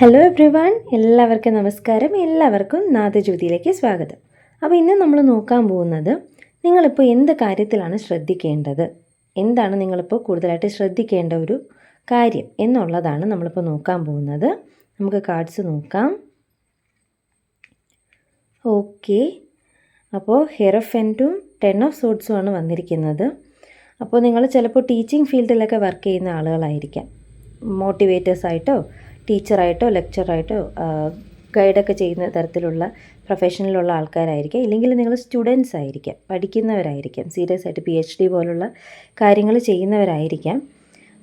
Hello everyone, എല്ലാവർക്കും നമസ്കാരം. എല്ലാവർക്കും നാദജ്യോതിയിലേക്ക് സ്വാഗതം. അപ്പോൾ ഇന്ന് നമ്മൾ നോക്കാൻ പോകുന്നത് നിങ്ങളിപ്പോൾ എന്ത് കാര്യത്തിലാണ് ശ്രദ്ധിക്കേണ്ടത്, എന്താണ് നിങ്ങളിപ്പോൾ കൂടുതലായിട്ട് ശ്രദ്ധിക്കേണ്ട ഒരു കാര്യം എന്നുള്ളതാണ് നമ്മളിപ്പോൾ നോക്കാൻ പോകുന്നത്. നമുക്ക് കാർഡ്സ് നോക്കാം. ഓക്കെ, അപ്പോൾ ഹെയറോഫെൻറ്റും 10 ഓഫ് സോഡ്സും ആണ് വന്നിരിക്കുന്നത്. അപ്പോൾ നിങ്ങൾ ചിലപ്പോൾ ടീച്ചിങ് ഫീൽഡിലൊക്കെ വർക്ക് ചെയ്യുന്ന ആളുകളായിരിക്കാം. മോട്ടിവേറ്റേഴ്സായിട്ടോ ടീച്ചറായിട്ടോ ലെക്ചറായിട്ടോ ഗൈഡൊക്കെ ചെയ്യുന്ന തരത്തിലുള്ള പ്രൊഫഷനിലുള്ള ആൾക്കാരായിരിക്കാം. ഇല്ലെങ്കിൽ നിങ്ങൾ സ്റ്റുഡൻസ് ആയിരിക്കാം, പഠിക്കുന്നവരായിരിക്കാം, സീരിയസ് ആയിട്ട് PhD പോലുള്ള കാര്യങ്ങൾ ചെയ്യുന്നവരായിരിക്കാം.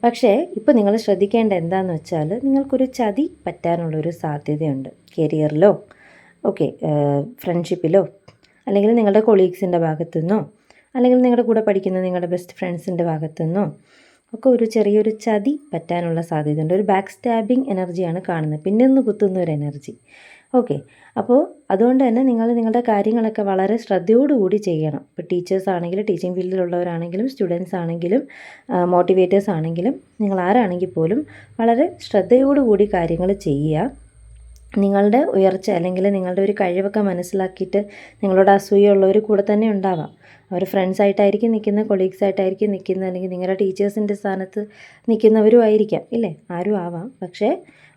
പക്ഷേ ഇപ്പോൾ നിങ്ങൾ ശ്രദ്ധിക്കേണ്ട എന്താണെന്ന് വെച്ചാൽ നിങ്ങൾക്കൊരു ചതി പറ്റാനുള്ളൊരു സാധ്യതയുണ്ട്. കരിയറിലോ ഫ്രണ്ട്ഷിപ്പിലോ, അല്ലെങ്കിൽ നിങ്ങളുടെ കൊളീഗ്സിൻ്റെ ഭാഗത്തുനിന്നോ, അല്ലെങ്കിൽ നിങ്ങളുടെ കൂടെ പഠിക്കുന്ന നിങ്ങളുടെ ബെസ്റ്റ് ഫ്രണ്ട്സിൻ്റെ ഭാഗത്തുനിന്നോ ഒക്കെ ഒരു ചെറിയൊരു ചതി പറ്റാനുള്ള സാധ്യതയുണ്ട്. ഒരു ബാക്ക് സ്റ്റാബിങ് എനർജിയാണ് കാണുന്നത്, പിന്നെ ഒന്ന് കുത്തുന്ന ഒരു എനർജി. അപ്പോൾ അതുകൊണ്ട് തന്നെ നിങ്ങൾ നിങ്ങളുടെ കാര്യങ്ങളൊക്കെ വളരെ ശ്രദ്ധയോടുകൂടി ചെയ്യണം. ഇപ്പോൾ ടീച്ചേഴ്സ് ആണെങ്കിലും, ടീച്ചിങ് ഫീൽഡിലുള്ളവരാണെങ്കിലും, സ്റ്റുഡൻസ് ആണെങ്കിലും, മോട്ടിവേറ്റേഴ്സ് ആണെങ്കിലും, നിങ്ങൾ ആരാണെങ്കിൽ പോലും വളരെ ശ്രദ്ധയോടുകൂടി കാര്യങ്ങൾ ചെയ്യുക. നിങ്ങളുടെ ഉയർച്ച അല്ലെങ്കിൽ നിങ്ങളുടെ ഒരു കഴിവൊക്കെ മനസ്സിലാക്കിയിട്ട് നിങ്ങളോട് അസൂയുള്ളവർ കൂടെ തന്നെ ഉണ്ടാവാം. അവർ ഫ്രണ്ട്സായിട്ടായിരിക്കും നിൽക്കുന്നത്, കൊളീഗ്സായിട്ടായിരിക്കും നിൽക്കുന്നത്, അല്ലെങ്കിൽ നിങ്ങളുടെ ടീച്ചേഴ്സിൻ്റെ സ്ഥാനത്ത് നിൽക്കുന്നവരും ആയിരിക്കാം, ഇല്ലേ? ആരും ആവാം. പക്ഷേ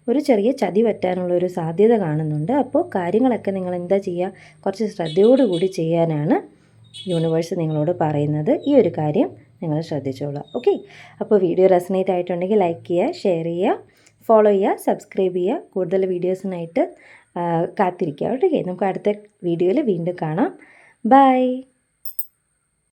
ഒരു ചെറിയ ചതി പറ്റാനുള്ളൊരു സാധ്യത കാണുന്നുണ്ട്. അപ്പോൾ കാര്യങ്ങളൊക്കെ നിങ്ങൾ എന്താ ചെയ്യുക, കുറച്ച് ശ്രദ്ധയോടുകൂടി ചെയ്യാനാണ് യൂണിവേഴ്സ് നിങ്ങളോട് പറയുന്നത്. ഈ ഒരു കാര്യം നിങ്ങൾ ശ്രദ്ധിച്ചോളാം. ഓക്കെ, അപ്പോൾ വീഡിയോ റെസനേറ്റ് ആയിട്ടുണ്ടെങ്കിൽ ലൈക്ക് ചെയ്യുക, ഷെയർ ചെയ്യുക, ഫോളോ ചെയ്യുക, സബ്സ്ക്രൈബ് ചെയ്യുക. കൂടുതൽ വീഡിയോസിനായിട്ട് കാത്തിരിക്കുക. ഓക്കെ, നമുക്ക് അടുത്ത വീഡിയോയിൽ വീണ്ടും കാണാം. ബൈ.